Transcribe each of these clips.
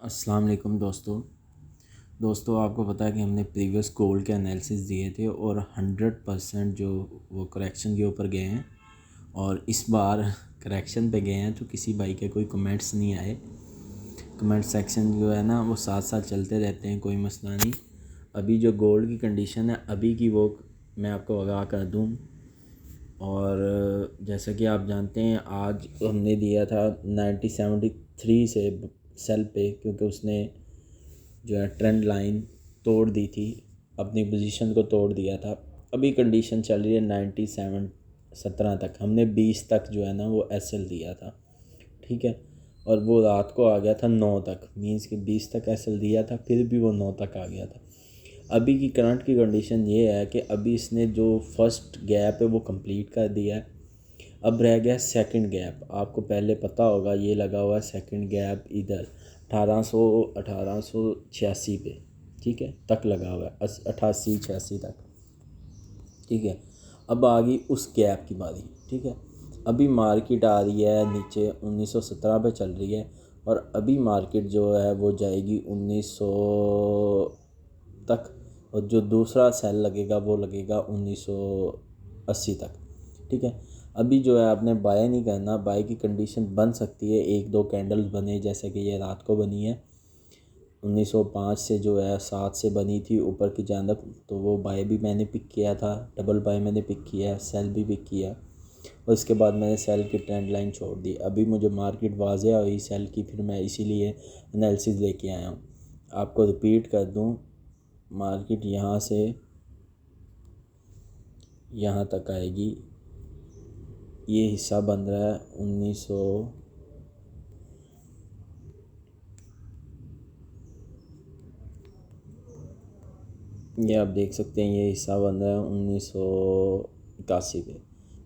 अस्सलाम वालेकुम दोस्तों आपको पता है कि हमने प्रीवियस गोल्ड के एनालिसिस दिए थे और 100% जो वो करेक्शन के ऊपर गए हैं और इस बार करेक्शन पे गए हैं। तो किसी भाई के कोई कमेंट्स नहीं आए। कमेंट सेक्शन जो है ना वो साथ साथ चलते रहते हैं, कोई मसला नहीं। अभी जो गोल्ड की कंडीशन है अभी की वो मैं आपको आगाह कर दूँ। और जैसा कि आप जानते हैं आज हमने दिया था 9073 से सेल पे, क्योंकि उसने जो है ट्रेंड लाइन तोड़ दी थी, अपनी पोजीशन को तोड़ दिया था। अभी कंडीशन चल रही है 97 तक। हमने 20 तक जो है ना वो एसएल दिया था, ठीक है। और वो रात को आ गया था 9 तक, मींस कि 20 तक एसएल दिया था, फिर भी वो 9 तक आ गया था। अभी की करंट की कंडीशन ये है कि अभी इसने जो फर्स्ट गैप है वो कंप्लीट कर दिया है। अब रह गया सेकंड गैप। आपको पहले पता होगा ये लगा हुआ है सेकंड गैप इधर 1886 पे, ठीक है, तक लगा हुआ है 88-86 तक, ठीक है। अब आ गई उस गैप की बारी, ठीक है। अभी मार्केट आ रही है नीचे 1917 पे चल रही है और अभी मार्केट जो है वो जाएगी 1900 तक, और जो दूसरा सेल लगेगा वो लगेगा 1980 तक, ठीक है। अभी जो है आपने बाय नहीं करना। बाय की कंडीशन बन सकती है, एक दो कैंडल्स बने जैसे कि ये रात को बनी है 1905 से, जो है 7 से बनी थी ऊपर की जानब, तो वो बाय भी मैंने पिक किया था, डबल बाय मैंने पिक किया है, सेल भी पिक किया है। और इसके बाद मैंने सेल की ट्रेंड लाइन छोड़ दी। अभी मुझे मार्केट वाज़ेह हुई सेल की, फिर मैं इसीलिए एनालिसिस लेके आया हूँ। आपको रिपीट कर दूँ, मार्केट यहाँ से यहाँ तक आएगी। ये हिस्सा बन रहा है 1900, ये आप देख सकते हैं, ये हिस्सा बन रहा है 1981 पे,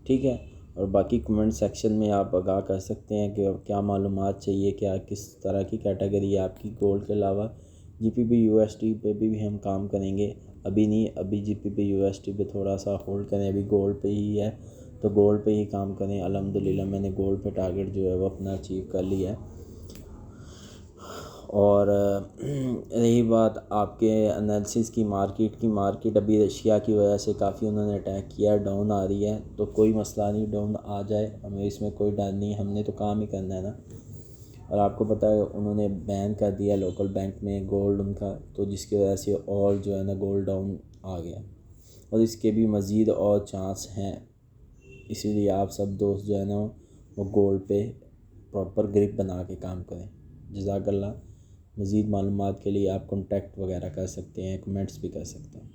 ठीक है। और बाकी कमेंट सेक्शन में आप आगाह कर सकते हैं कि क्या मालूमात चाहिए, क्या किस तरह की कैटेगरी है आपकी। गोल्ड के अलावा जीपीपी यूएसडी पे भी हम काम करेंगे। अभी नहीं, अभी जीपीपी यूएसडी पे थोड़ा सा होल्ड करें, अभी गोल्ड पे ही है तो गोल्ड पे ही काम करें। अल्हम्दुलिल्लाह मैंने गोल्ड पे टारगेट जो है वो अपना अचीव कर लिया है। और रही बात आपके एनालिसिस की, मार्केट अभी रशिया की वजह से काफ़ी उन्होंने अटैक किया, डाउन आ रही है। तो कोई मसला नहीं, डाउन आ जाए, हमें इसमें कोई डर नहीं, हमने तो काम ही करना है ना। और आपको पता है उन्होंने बैन कर दिया लोकल बैंक में गोल्ड उनका, तो जिसकी वजह से और जो है ना गोल्ड डाउन आ गया। और इसके भी मज़ीद और चांस हैं, इसीलिए आप सब दोस्त जो है ना वो गोल्ड पे प्रॉपर ग्रिप बना के काम करें। जज़ाकल्लाह। मज़ीद मालूमात के लिए आप कॉन्टैक्ट वगैरह कर सकते हैं, कमेंट्स भी कर सकते हैं।